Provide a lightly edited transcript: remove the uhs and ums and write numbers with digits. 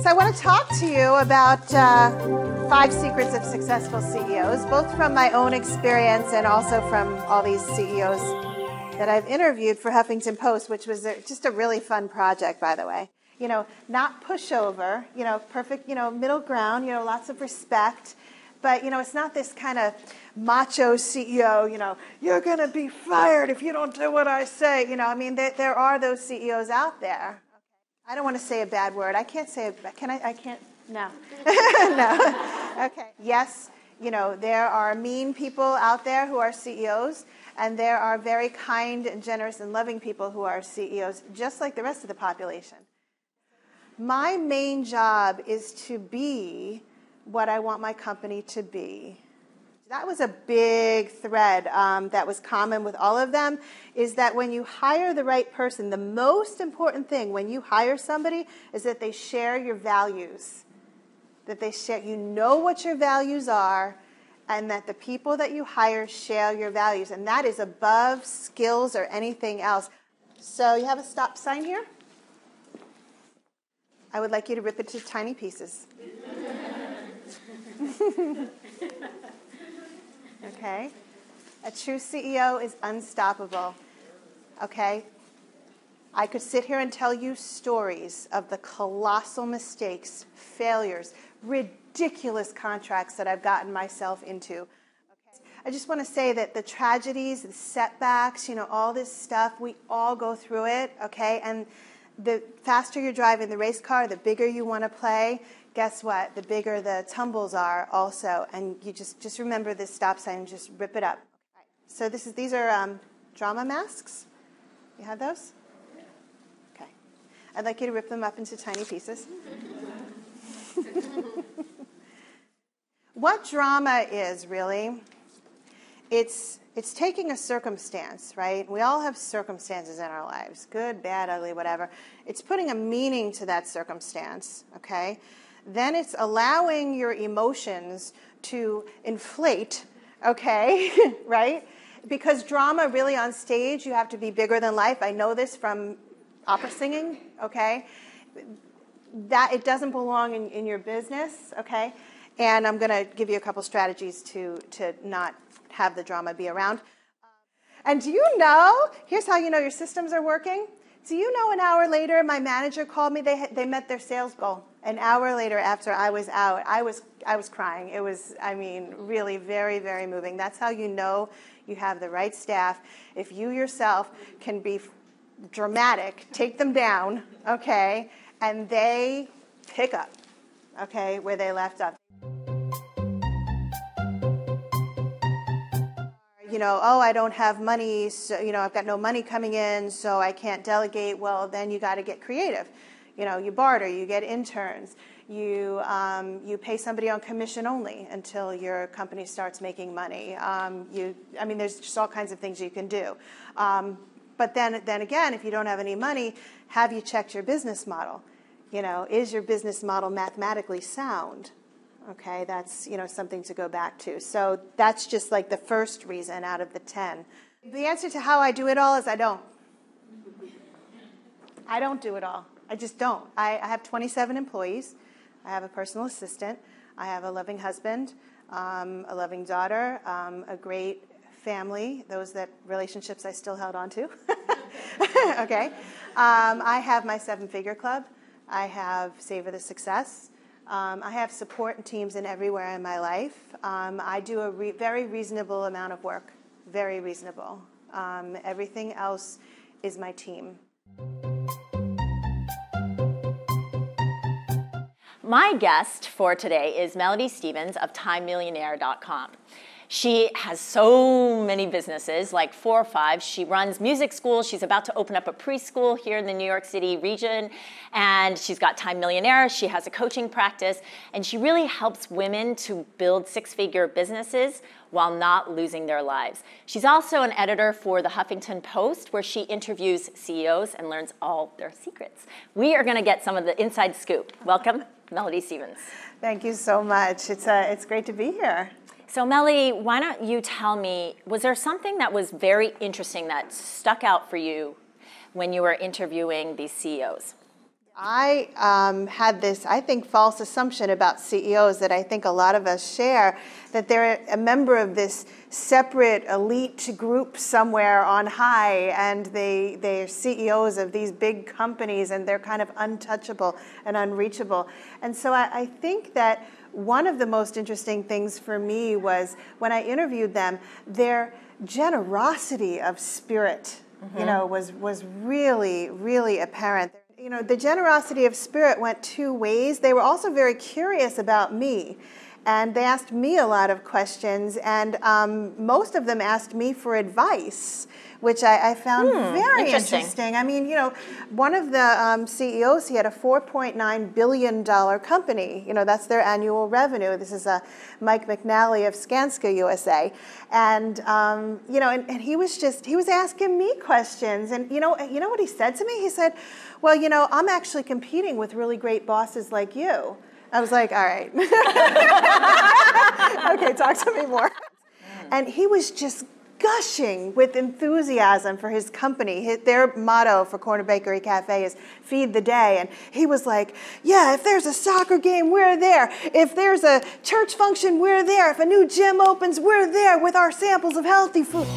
So I want to talk to you about 5 secrets of successful CEOs, both from my own experience and also from all these CEOs that I've interviewed for Huffington Post, which was just a really fun project, by the way. You know, not pushover, you know, perfect, you know, middle ground, you know, lots of respect. But, you know, it's not this kind of macho CEO, you know, you're going to be fired if you don't do what I say. You know, I mean, there are those CEOs out there. I don't want to say a bad word. I can't say, can I? I can't, no. No. Okay. Yes, you know, there are mean people out there who are CEOs, and there are very kind and generous and loving people who are CEOs, just like the rest of the population. My main job is to be what I want my company to be. That was a big thread that was common with all of them, is that when you hire the right person, the most important thing when you hire somebody is that they share your values, that they share, you know what your values are, and that the people that you hire share your values, and that is above skills or anything else. So you have a stop sign here. I would like you to rip it to tiny pieces. Okay? A true CEO is unstoppable. Okay? I could sit here and tell you stories of the colossal mistakes, failures, ridiculous contracts that I've gotten myself into. Okay? I just want to say that the tragedies, the setbacks, you know, all this stuff, we all go through it, okay? And the faster you're driving the race car, the bigger you want to play. Guess what? The bigger the tumbles are also. And you just remember this stop sign and just rip it up. So these are drama masks. You have those? Okay. I'd like you to rip them up into tiny pieces. What drama is, really, it's taking a circumstance, right? We all have circumstances in our lives, good, bad, ugly, whatever. It's putting a meaning to that circumstance, okay? Then it's allowing your emotions to inflate, okay, right? Because drama, really, on stage, you have to be bigger than life. I know this from opera singing, okay? That it doesn't belong in your business, okay? And I'm going to give you a couple strategies to not have the drama be around. And do you know, here's how you know your systems are working. Do you know an hour later, my manager called me, they met their sales goal. An hour later after I was out, I was crying. It was, I mean, really very, very moving. That's how you know you have the right staff. If you yourself can be dramatic, take them down, okay, and they pick up, okay, where they left off. You know, oh, I don't have money, so, you know, I've got no money coming in, so I can't delegate. Well, then you got to get creative. You know, you barter, you get interns, you pay somebody on commission only until your company starts making money. I mean, there's just all kinds of things you can do. But then again, if you don't have any money, have you checked your business model? You know, is your business model mathematically sound? Okay, that's, you know, something to go back to. So that's just like the first reason out of the 10. The answer to how I do it all is I don't. I don't do it all. I just don't. I have 27 employees. I have a personal assistant. I have a loving husband, a loving daughter, a great family, those relationships I still held on to. Okay. I have my 7-figure club. I have Savor the Success. I have support teams in everywhere in my life. I do a very reasonable amount of work, very reasonable. Everything else is my team. My guest for today is Melody Stevens of TimeMillionaire.com. She has so many businesses, like 4 or 5. She runs music schools. She's about to open up a preschool here in the New York City region. And she's got Time Millionaire. She has a coaching practice. And she really helps women to build 6-figure businesses while not losing their lives. She's also an editor for the Huffington Post, where she interviews CEOs and learns all their secrets. We are going to get some of the inside scoop. Welcome, Melody Stevens. Thank you so much. It's great to be here. So Melody, why don't you tell me, was there something that was very interesting that stuck out for you when you were interviewing these CEOs? I had this, I think, false assumption about CEOs that I think a lot of us share, that they're a member of this separate elite group somewhere on high, and they're CEOs of these big companies, and they're kind of untouchable and unreachable. And so I think that one of the most interesting things for me was when I interviewed them, their generosity of spirit, you know, was really, really apparent. You know, the generosity of spirit went two ways. They were also very curious about me, and they asked me a lot of questions, and most of them asked me for advice, which I found very interesting. I mean, you know, one of the CEOs, he had a $4.9 billion company. You know, that's their annual revenue. This is Mike McNally of Skanska USA. And, you know, and he was asking me questions. And, you know what he said to me? He said, well, you know, I'm actually competing with really great bosses like you. I was like, all right. Okay, talk to me more. And he was just gushing with enthusiasm for his company. Their motto for Corner Bakery Cafe is feed the day. And he was like, yeah, if there's a soccer game, we're there. If there's a church function, we're there. If a new gym opens, we're there with our samples of healthy food.